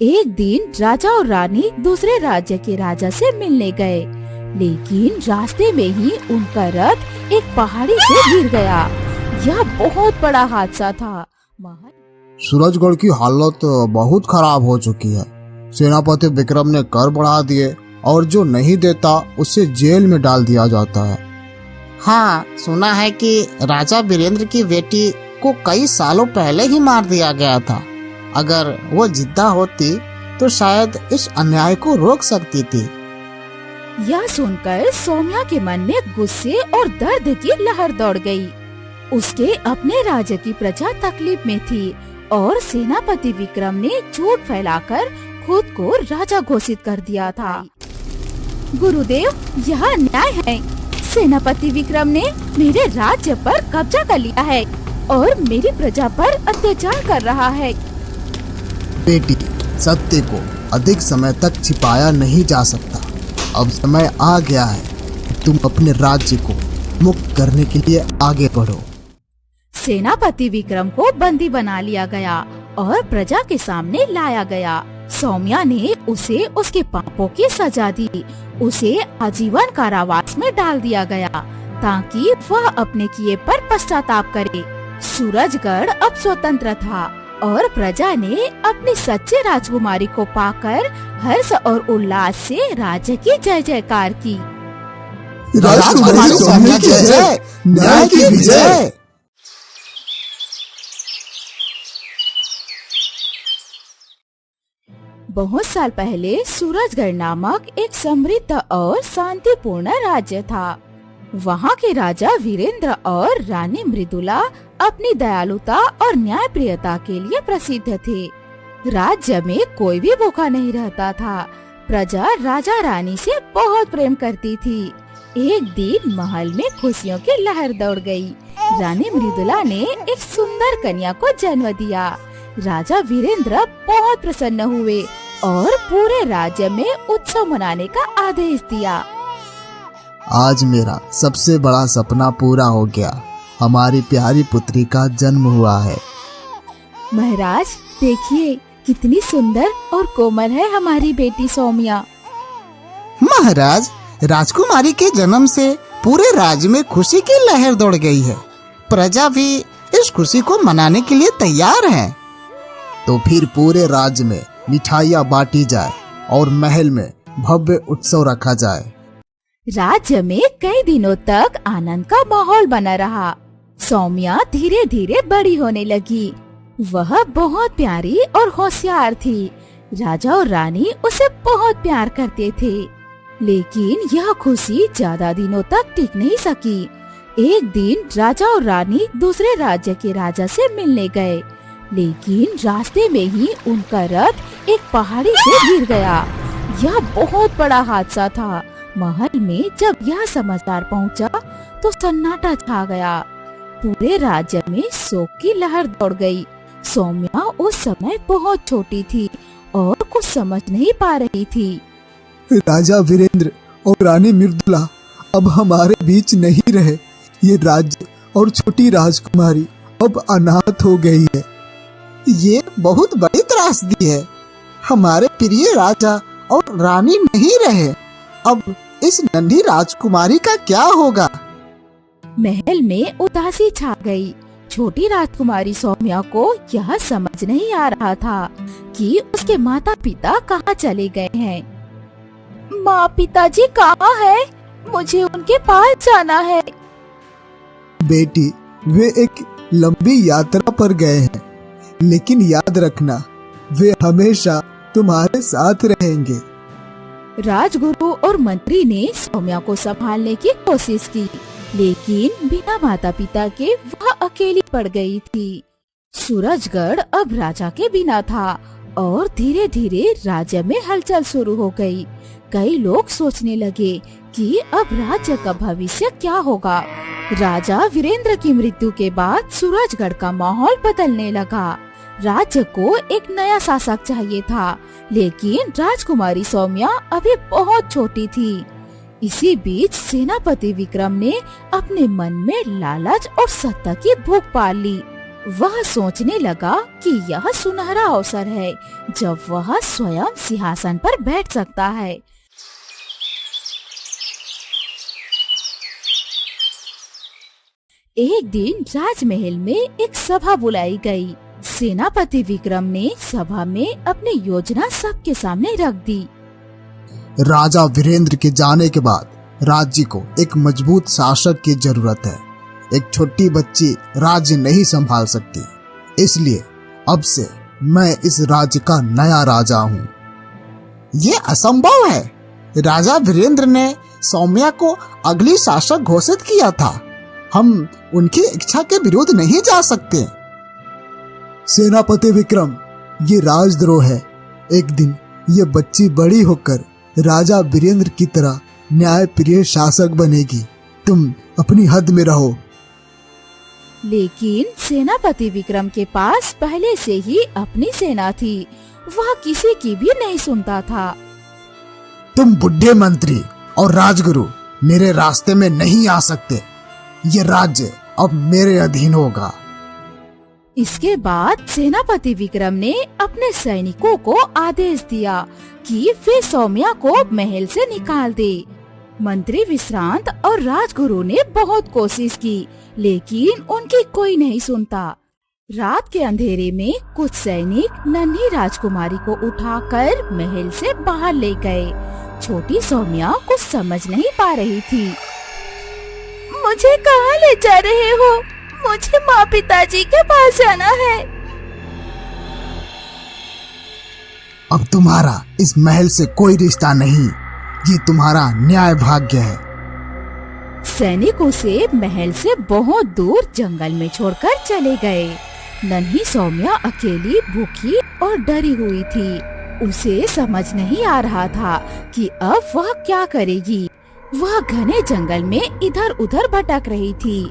एक दिन राजा और रानी दूसरे राज्य के राजा से मिलने गए, लेकिन रास्ते में ही उनका रथ एक पहाड़ी से गिर गया। यह बहुत बड़ा हादसा था। सूरजगढ़ की हालत बहुत खराब हो चुकी है। सेनापति विक्रम ने कर बढ़ा दिए और जो नहीं देता उसे जेल में डाल दिया जाता है। हाँ, सुना है कि राजा वीरेंद्र की बेटी को कई सालों पहले ही मार दिया गया था। अगर वो जिद्दा होती तो शायद इस अन्याय को रोक सकती थी। यह सुनकर सौम्या के मन में गुस्से और दर्द की लहर दौड़ गई। उसके अपने राज्य की प्रजा तकलीफ में थी और सेनापति विक्रम ने झूठ फैलाकर खुद को राजा घोषित कर दिया था। गुरुदेव, यह अन्याय है। सेनापति विक्रम ने मेरे राज्य पर कब्जा कर लिया है और मेरी प्रजा पर अत्याचार कर रहा है। बेटी, सत्य को अधिक समय तक छिपाया नहीं जा सकता। अब समय आ गया है कि तुम अपने राज्य को मुक्त करने के लिए आगे बढ़ो। सेनापति विक्रम को बंदी बना लिया गया और प्रजा के सामने लाया गया। सौम्या ने उसे उसके पापों की सजा दी। उसे आजीवन कारावास में डाल दिया गया ताकि वह अपने किए पर पश्चाताप करे। सूरजगढ़ अब स्वतंत्र था और प्रजा ने अपनी सच्ची राजकुमारी को पाकर हर्ष और उल्लास से राज्य की जय जयकार की। राजकुमारी सौम्या की जय, न्याय की विजय। बहुत साल पहले सूरजगढ़ नामक एक समृद्ध और शांतिपूर्ण राज्य था। वहाँ के राजा वीरेंद्र और रानी मृदुला अपनी दयालुता और न्यायप्रियता के लिए प्रसिद्ध थे। राज्य में कोई भी भूखा नहीं रहता था। प्रजा राजा रानी से बहुत प्रेम करती थी। एक दिन महल में खुशियों की लहर दौड़ गई। रानी मृदुला ने एक सुंदर कन्या को जन्म दिया। राजा वीरेंद्र बहुत प्रसन्न हुए और पूरे राज्य में उत्सव मनाने का आदेश दिया। आज मेरा सबसे बड़ा सपना पूरा हो गया। हमारी प्यारी पुत्री का जन्म हुआ है। महाराज, देखिए कितनी सुंदर और कोमल है हमारी बेटी सौम्या। महाराज, राजकुमारी के जन्म से पूरे राज्य में खुशी की लहर दौड़ गई है। प्रजा भी इस खुशी को मनाने के लिए तैयार है। तो फिर पूरे राज्य में मिठाइयाँ बांटी जाए और महल में भव्य उत्सव रखा जाए। राज्य में कई दिनों तक आनंद का माहौल बना रहा। सौम्या धीरे धीरे बड़ी होने लगी। वह बहुत प्यारी और होशियार थी। राजा और रानी उसे बहुत प्यार करते थे। लेकिन यह खुशी ज्यादा दिनों तक टिक नहीं सकी। एक दिन राजा और रानी दूसरे राज्य के राजा से मिलने गए, लेकिन रास्ते में ही उनका रथ एक पहाड़ी से गिर गया। यह बहुत बड़ा हादसा था। महल में जब यह समाचार पहुंचा तो सन्नाटा छा गया। पूरे राज्य में शोक की लहर दौड़ गई। सौम्या उस समय बहुत छोटी थी और कुछ समझ नहीं पा रही थी। राजा वीरेंद्र और रानी मृदुला अब हमारे बीच नहीं रहे। ये राज्य और छोटी राजकुमारी अब अनाथ हो गई है। ये बहुत बड़ी त्रासदी है। हमारे प्रिय राजा और रानी नहीं रहे। अब इस नन्ही राजकुमारी का क्या होगा? महल में उदासी छा गई। छोटी राजकुमारी सौम्या को यह समझ नहीं आ रहा था कि उसके माता पिता कहाँ चले गए हैं। माँ पिताजी कहाँ हैं? मुझे उनके पास जाना है। बेटी, वे एक लंबी यात्रा पर गए हैं, लेकिन याद रखना वे हमेशा तुम्हारे साथ रहेंगे। राजगुरु और मंत्री ने सौम्या को संभालने की कोशिश की, लेकिन बिना माता पिता के वह अकेली पड़ गई थी। सूरजगढ़ अब राजा के बिना था और धीरे धीरे राज्य में हलचल शुरू हो गई। कई लोग सोचने लगे कि अब राज्य का भविष्य क्या होगा। राजा वीरेंद्र की मृत्यु के बाद सूरजगढ़ का माहौल बदलने लगा। राज्य को एक नया शासक चाहिए था, लेकिन राजकुमारी सौम्या अभी बहुत छोटी थी। इसी बीच सेनापति विक्रम ने अपने मन में लालच और सत्ता की भूख पाल ली। वह सोचने लगा कि यह सुनहरा अवसर है जब वह स्वयं सिंहासन पर बैठ सकता है। एक दिन राजमहल में एक सभा बुलाई गई। सेनापति विक्रम ने सभा में अपनी योजना सबके सामने रख दी। राजा वीरेंद्र के जाने के बाद राज्य को एक मजबूत शासक की जरूरत है। एक छोटी बच्ची राज्य नहीं संभाल सकती, इसलिए अब से मैं इस राज्य का नया राजा हूँ। ये असंभव है। राजा वीरेंद्र ने सौम्या को अगली शासक घोषित किया था। हम उनकी इच्छा के विरुद्ध नहीं जा सकते। सेनापति विक्रम, ये राजद्रोह है। एक दिन ये बच्ची बड़ी होकर राजा वीरेंद्र की तरह न्यायप्रिय शासक बनेगी। तुम अपनी हद में रहो। लेकिन सेनापति विक्रम के पास पहले से ही अपनी सेना थी। वह किसी की भी नहीं सुनता था। तुम बुढ़े मंत्री और राजगुरु मेरे रास्ते में नहीं आ सकते। ये राज्य अब मेरे अधीन होगा। इसके बाद सेनापति विक्रम ने अपने सैनिकों को आदेश दिया कि वे सौम्या को महल से निकाल दे। मंत्री विश्रांत और राजगुरु ने बहुत कोशिश की, लेकिन उनकी कोई नहीं सुनता। रात के अंधेरे में कुछ सैनिक नन्ही राजकुमारी को उठाकर महल से बाहर ले गए। छोटी सौम्या कुछ समझ नहीं पा रही थी। मुझे कहाँ ले जा रहे हो? मुझे माँ पिताजी के पास जाना है। अब तुम्हारा इस महल से कोई रिश्ता नहीं। ये तुम्हारा न्याय भाग्य है। सैनिक उसे महल से बहुत दूर जंगल में छोड़कर चले गए। नन्ही सौम्या अकेली, भूखी और डरी हुई थी। उसे समझ नहीं आ रहा था कि अब वह क्या करेगी। वह घने जंगल में इधर उधर भटक रही थी।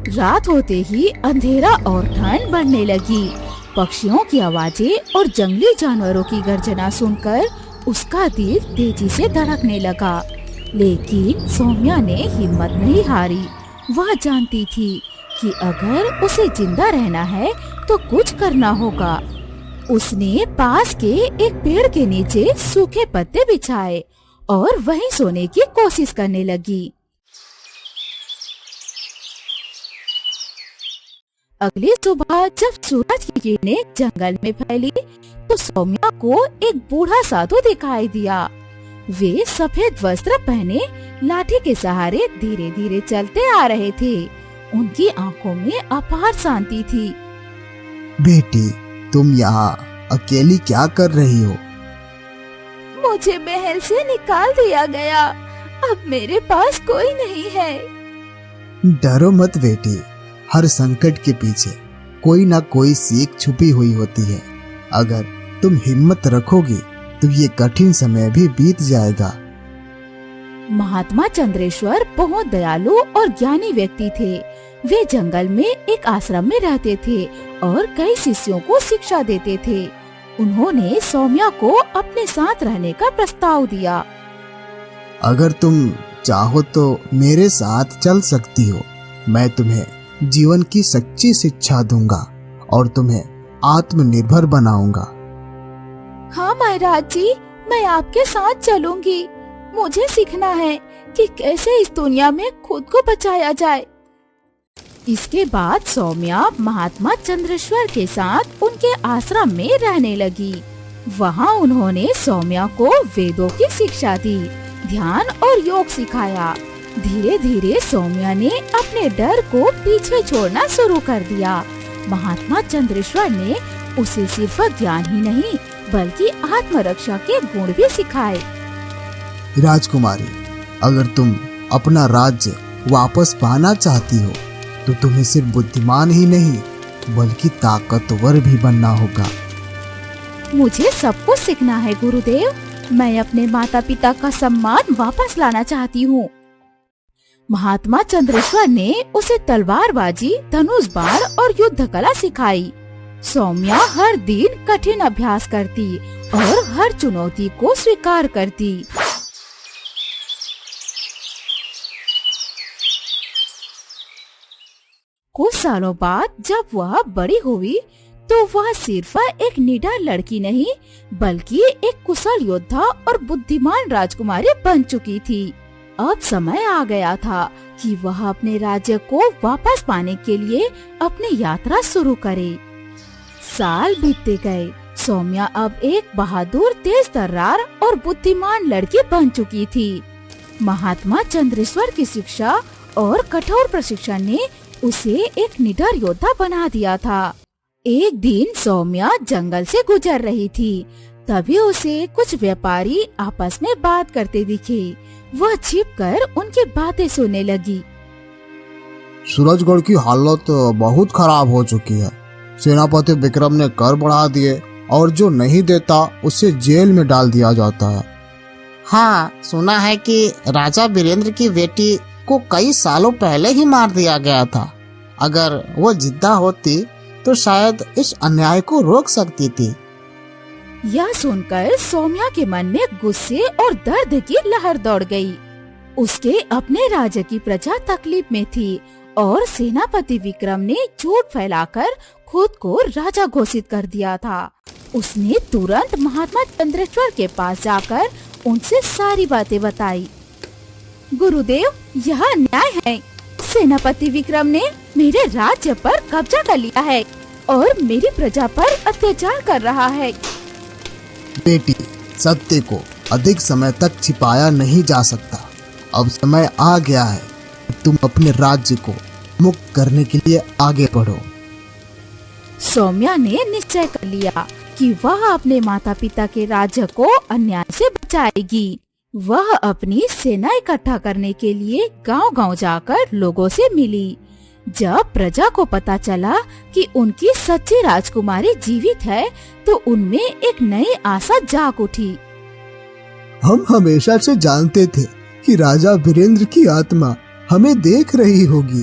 रात होते ही अंधेरा और ठंड बढ़ने लगी। पक्षियों की आवाजें और जंगली जानवरों की गर्जना सुनकर उसका दिल तेजी से धड़कने लगा। लेकिन सौम्या ने हिम्मत नहीं हारी। वह जानती थी कि अगर उसे जिंदा रहना है तो कुछ करना होगा। उसने पास के एक पेड़ के नीचे सूखे पत्ते बिछाए और वहीं सोने की कोशिश करने लगी। अगली सुबह जब सूरज की किरणें जंगल में फैली तो सौम्या को एक बूढ़ा साधु दिखाई दिया। वे सफेद वस्त्र पहने लाठी के सहारे धीरे धीरे चलते आ रहे थे। उनकी आंखों में अपार शांति थी। बेटी, तुम यहाँ अकेली क्या कर रही हो? मुझे महल से निकाल दिया गया। अब मेरे पास कोई नहीं है। डरो मत बेटी, हर संकट के पीछे कोई ना कोई सीख छुपी हुई होती है। अगर तुम हिम्मत रखोगी तो ये कठिन समय भी बीत जाएगा। महात्मा चंद्रेश्वर बहुत दयालु और ज्ञानी व्यक्ति थे। वे जंगल में एक आश्रम में रहते थे और कई शिष्यों को शिक्षा देते थे। उन्होंने सौम्या को अपने साथ रहने का प्रस्ताव दिया। अगर तुम चाहो तो मेरे साथ चल सकती हो। मैं तुम्हें जीवन की सच्ची शिक्षा दूंगा और तुम्हें आत्मनिर्भर बनाऊंगा। हाँ महाराज जी, मैं आपके साथ चलूंगी। मुझे सीखना है कि कैसे इस दुनिया में खुद को बचाया जाए। इसके बाद सौम्या महात्मा चंद्रेश्वर के साथ उनके आश्रम में रहने लगी। वहाँ उन्होंने सौम्या को वेदों की शिक्षा दी, ध्यान और योग सिखाया। धीरे धीरे सौम्या ने अपने डर को पीछे छोड़ना शुरू कर दिया। महात्मा चंद्रेश्वर ने उसे सिर्फ ज्ञान ही नहीं बल्कि आत्मरक्षा के गुण भी सिखाए। राजकुमारी, अगर तुम अपना राज्य वापस पाना चाहती हो तो तुम्हें सिर्फ बुद्धिमान ही नहीं बल्कि ताकतवर भी बनना होगा। मुझे सब कुछ सीखना है गुरुदेव। मैं अपने माता पिता का सम्मान वापस लाना चाहती हूँ। महात्मा चंद्रेश्वर ने उसे तलवारबाजी, धनुष बाण और युद्ध कला सिखाई। सौम्या हर दिन कठिन अभ्यास करती और हर चुनौती को स्वीकार करती। कुछ सालों बाद जब वह बड़ी हुई तो वह सिर्फ एक निडर लड़की नहीं बल्कि एक कुशल योद्धा और बुद्धिमान राजकुमारी बन चुकी थी। अब समय आ गया था कि वह अपने राज्य को वापस पाने के लिए अपनी यात्रा शुरू करे। साल बीतते गए। सौम्या अब एक बहादुर, तेज तर्रार और बुद्धिमान लड़की बन चुकी थी। महात्मा चंद्रेश्वर की शिक्षा और कठोर प्रशिक्षण ने उसे एक निडर योद्धा बना दिया था। एक दिन सौम्या जंगल से गुजर रही थी, तभी उसे कुछ व्यापारी आपस में बात करते दिखे। वह छिपकर उनकी बातें सुनने लगी। सूरजगढ़ की हालत बहुत खराब हो चुकी है। सेनापति विक्रम ने कर बढ़ा दिए और जो नहीं देता उसे जेल में डाल दिया जाता है। हाँ, सुना है कि राजा वीरेंद्र की बेटी को कई सालों पहले ही मार दिया गया था। अगर वो जिद्दा होती तो शायद इस अन्याय को रोक सकती थी। यह सुनकर सौम्या के मन में गुस्से और दर्द की लहर दौड़ गई। उसके अपने राज्य की प्रजा तकलीफ में थी और सेनापति विक्रम ने झूठ फैलाकर खुद को राजा घोषित कर दिया था। उसने तुरंत महात्मा चंद्रेश्वर के पास जाकर उनसे सारी बातें बताई। गुरुदेव, यह अन्याय है। सेनापति विक्रम ने मेरे राज्य पर कब्जा कर लिया है और मेरी प्रजा पर अत्याचार कर रहा है। बेटी, सत्य को अधिक समय तक छिपाया नहीं जा सकता। अब समय आ गया है कि तुम अपने राज्य को मुक्त करने के लिए आगे बढ़ो। सौम्या ने निश्चय कर लिया कि वह अपने माता पिता के राज्य को अन्याय से बचाएगी। वह अपनी सेना इकट्ठा करने के लिए गांव-गांव जाकर लोगों से मिली। जब प्रजा को पता चला कि उनकी सच्ची राजकुमारी जीवित है, तो उनमें एक नई आशा जाग उठी। हम हमेशा से जानते थे कि राजा वीरेंद्र की आत्मा हमें देख रही होगी।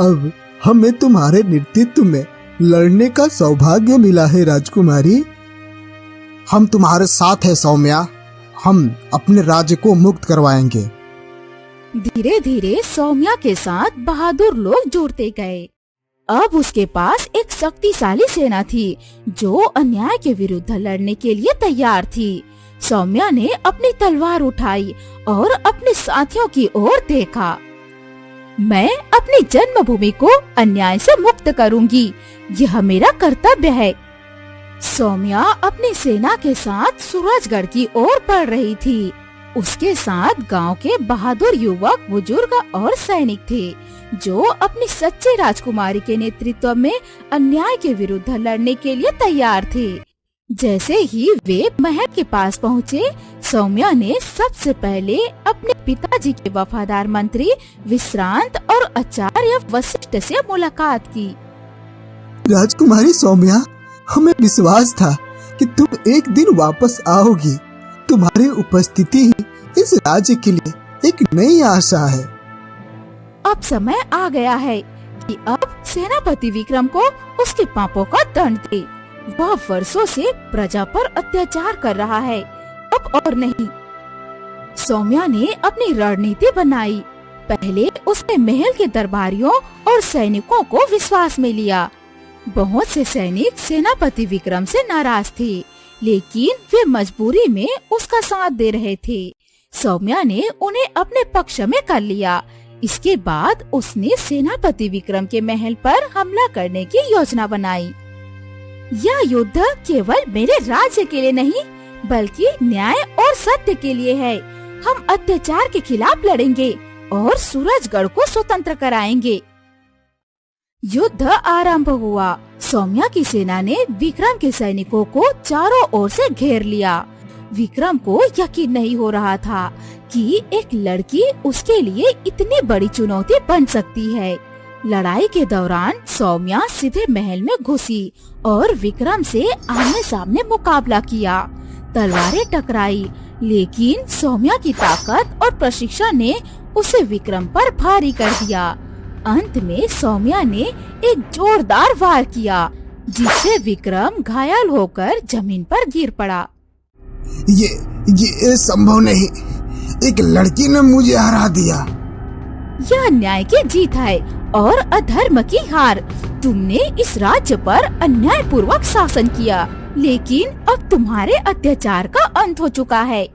अब हमें तुम्हारे नेतृत्व में लड़ने का सौभाग्य मिला है राजकुमारी। हम तुम्हारे साथ हैं सौम्या। हम अपने राज्य को मुक्त करवाएंगे। धीरे धीरे सौम्या के साथ बहादुर लोग जुड़ते गए। अब उसके पास एक शक्तिशाली सेना थी जो अन्याय के विरुद्ध लड़ने के लिए तैयार थी। सौम्या ने अपनी तलवार उठाई और अपने साथियों की ओर देखा। मैं अपनी जन्मभूमि को अन्याय से मुक्त करूंगी, यह मेरा कर्तव्य है। सौम्या अपनी सेना के साथ सूरजगढ़ की ओर बढ़ रही थी। उसके साथ गांव के बहादुर युवक, बुजुर्ग और सैनिक थे जो अपनी सच्ची राजकुमारी के नेतृत्व में अन्याय के विरुद्ध लड़ने के लिए तैयार थे। जैसे ही वे महल के पास पहुँचे, सौम्या ने सबसे पहले अपने पिताजी के वफादार मंत्री विश्रांत और आचार्य वशिष्ठ से मुलाकात की। राजकुमारी सौम्या, हमें विश्वास था कि तुम एक दिन वापस आओगी। तुम्हारी उपस्थिति ही इस राज्य के लिए एक नई आशा है। अब समय आ गया है कि अब सेनापति विक्रम को उसके पापों का दंड दे। वह वर्षों से प्रजा पर अत्याचार कर रहा है, अब और नहीं। सौम्या ने अपनी रणनीति बनाई। पहले उसने महल के दरबारियों और सैनिकों को विश्वास में लिया। बहुत से सैनिक सेनापति विक्रम से नाराज थे, लेकिन वे मजबूरी में उसका साथ दे रहे थे। सौम्या ने उन्हें अपने पक्ष में कर लिया। इसके बाद उसने सेनापति विक्रम के महल पर हमला करने की योजना बनाई। यह युद्ध केवल मेरे राज्य के लिए नहीं, बल्कि न्याय और सत्य के लिए है। हम अत्याचार के खिलाफ लड़ेंगे और सूरजगढ़ को स्वतंत्र कराएंगे। युद्ध आरंभ हुआ। सौम्या की सेना ने विक्रम के सैनिकों को चारों ओर से घेर लिया। विक्रम को यकीन नहीं हो रहा था कि एक लड़की उसके लिए इतनी बड़ी चुनौती बन सकती है। लड़ाई के दौरान सौम्या सीधे महल में घुसी और विक्रम से आमने सामने मुकाबला किया। तलवारें टकराई, लेकिन सौम्या की ताकत और प्रशिक्षण ने उसे विक्रम पर भारी कर दिया। अंत में सौम्या ने एक जोरदार वार किया, जिससे विक्रम घायल होकर जमीन पर गिर पड़ा। ये संभव नहीं। एक लड़की ने मुझे हरा दिया। यह न्याय की जीत है और अधर्म की हार। तुमने इस राज्य पर अन्याय पूर्वक शासन किया, लेकिन अब तुम्हारे अत्याचार का अंत हो चुका है।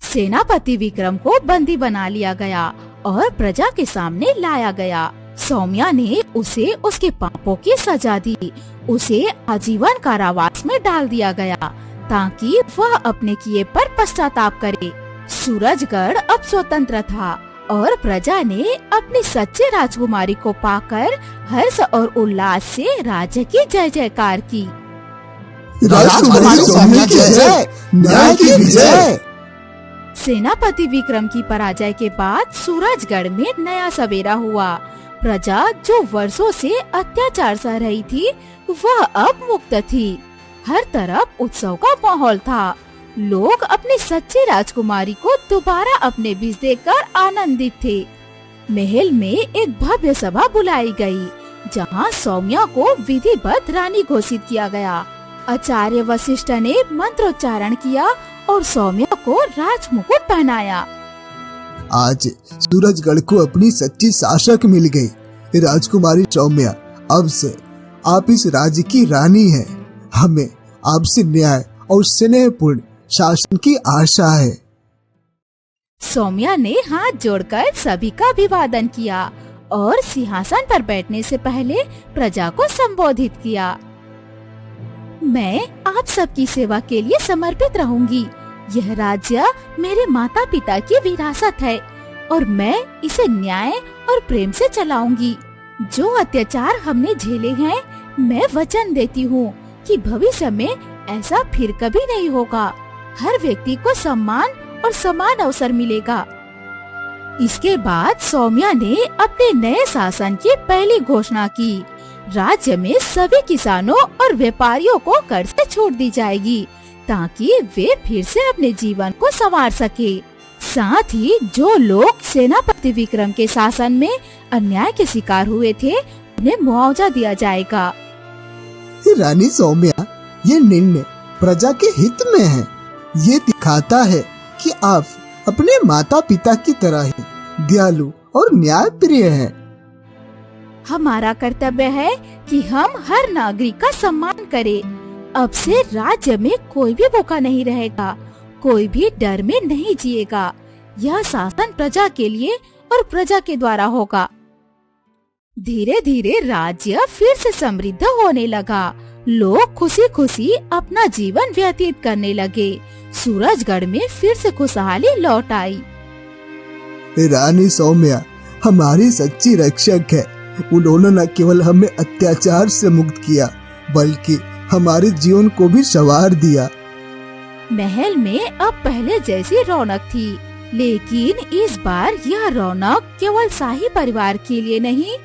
सेनापति विक्रम को बंदी बना लिया गया और प्रजा के सामने लाया गया। सौम्या ने उसे उसके पापों की सजा दी। उसे आजीवन कारावास में डाल दिया गया ताकि वह अपने किए पर पश्चाताप करे। सूरजगढ़ अब स्वतंत्र था और प्रजा ने अपनी सच्चे राजकुमारी को पाकर हर्ष और उल्लास से राज्य की जय जयकार की। राजकुमारी सौम्या की जय, न्याय की विजय। सेनापति विक्रम की पराजय के बाद सूरजगढ़ में नया सवेरा हुआ। प्रजा जो वर्षों से अत्याचार सह रही थी, वह अब मुक्त थी। हर तरफ उत्सव का माहौल था। लोग अपनी सच्ची राजकुमारी को दोबारा अपने बीच देखकर आनंदित थे। महल में एक भव्य सभा बुलाई गई, जहां सौम्या को विधिवत रानी घोषित किया गया। आचार्य वशिष्ठ ने मंत्रोच्चारण किया और सौम्या को राजमुकुट पहनाया। आज सूरजगढ़ को अपनी सच्ची शासक मिल गई। राजकुमारी सौम्या, अब से आप इस राज्य की रानी हैं। हमें आपसे न्याय और स्नेहपूर्ण शासन की आशा है। सौम्या ने हाथ जोड़कर सभी का अभिवादन किया और सिंहासन पर बैठने से पहले प्रजा को संबोधित किया। मैं आप सबकी सेवा के लिए समर्पित रहूंगी। यह राज्य मेरे माता पिता की विरासत है और मैं इसे न्याय और प्रेम से चलाऊंगी। जो अत्याचार हमने झेले हैं, मैं वचन देती हूँ कि भविष्य में ऐसा फिर कभी नहीं होगा। हर व्यक्ति को सम्मान और समान अवसर मिलेगा। इसके बाद सौम्या ने अपने नए शासन की पहली घोषणा की। राज्य में सभी किसानों और व्यापारियों को कर से छूट दी जाएगी ताकि वे फिर से अपने जीवन को संवार सके। साथ ही जो लोग सेनापति विक्रम के शासन में अन्याय के शिकार हुए थे, उन्हें मुआवजा दिया जाएगा। रानी सौम्या, ये निर्णय प्रजा के हित में है। ये दिखाता है कि आप अपने माता पिता की तरह ही दयालु और न्याय प्रिय हैं। हमारा कर्तव्य है कि हम हर नागरिक का सम्मान करें। अब से राज्य में कोई भी भूखा नहीं रहेगा, कोई भी डर में नहीं जिएगा। यह शासन प्रजा के लिए और प्रजा के द्वारा होगा। धीरे धीरे राज्य फिर से समृद्ध होने लगा। लोग खुशी खुशी अपना जीवन व्यतीत करने लगे। सूरजगढ़ में फिर से खुशहाली लौट आई। रानी सौम्या हमारी सच्ची रक्षक है। उन्होंने न केवल हमें अत्याचार से मुक्त किया, बल्कि हमारे जीवन को भी संवार दिया। महल में अब पहले जैसी रौनक थी, लेकिन इस बार यह रौनक केवल शाही परिवार के लिए नहीं,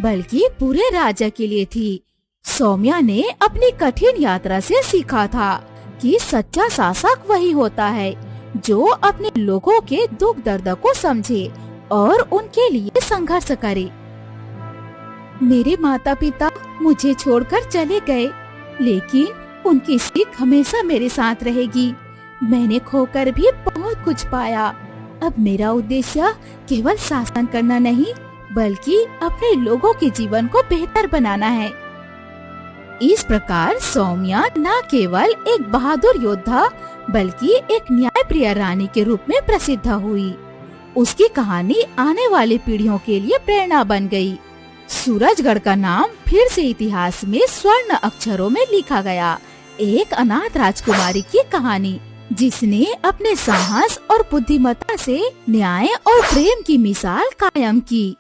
बल्कि पूरे राज्य के लिए थी। सौम्या ने अपनी कठिन यात्रा से सीखा था कि सच्चा शासक वही होता है जो अपने लोगों के दुख दर्द को समझे और उनके लिए संघर्ष करे। मेरे माता पिता मुझे छोड़कर चले गए, लेकिन उनकी सीख हमेशा मेरे साथ रहेगी। मैंने खोकर भी बहुत कुछ पाया। अब मेरा उद्देश्य केवल शासन करना नहीं, बल्कि अपने लोगों के जीवन को बेहतर बनाना है। इस प्रकार सौम्या न केवल एक बहादुर योद्धा, बल्कि एक न्यायप्रिय रानी के रूप में प्रसिद्ध हुई। उसकी कहानी आने वाली पीढ़ियों के लिए प्रेरणा बन गई। सूरजगढ़ का नाम फिर से इतिहास में स्वर्ण अक्षरों में लिखा गया। एक अनाथ राजकुमारी की कहानी, जिसने अपने साहस और बुद्धिमत्ता से न्याय और प्रेम की मिसाल कायम की।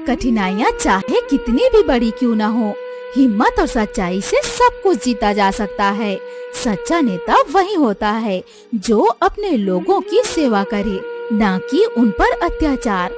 कठिनाइयाँ चाहे कितनी भी बड़ी क्यों न हो, हिम्मत और सच्चाई से सब कुछ जीता जा सकता है। सच्चा नेता वही होता है जो अपने लोगों की सेवा करे, न कि उन पर अत्याचार।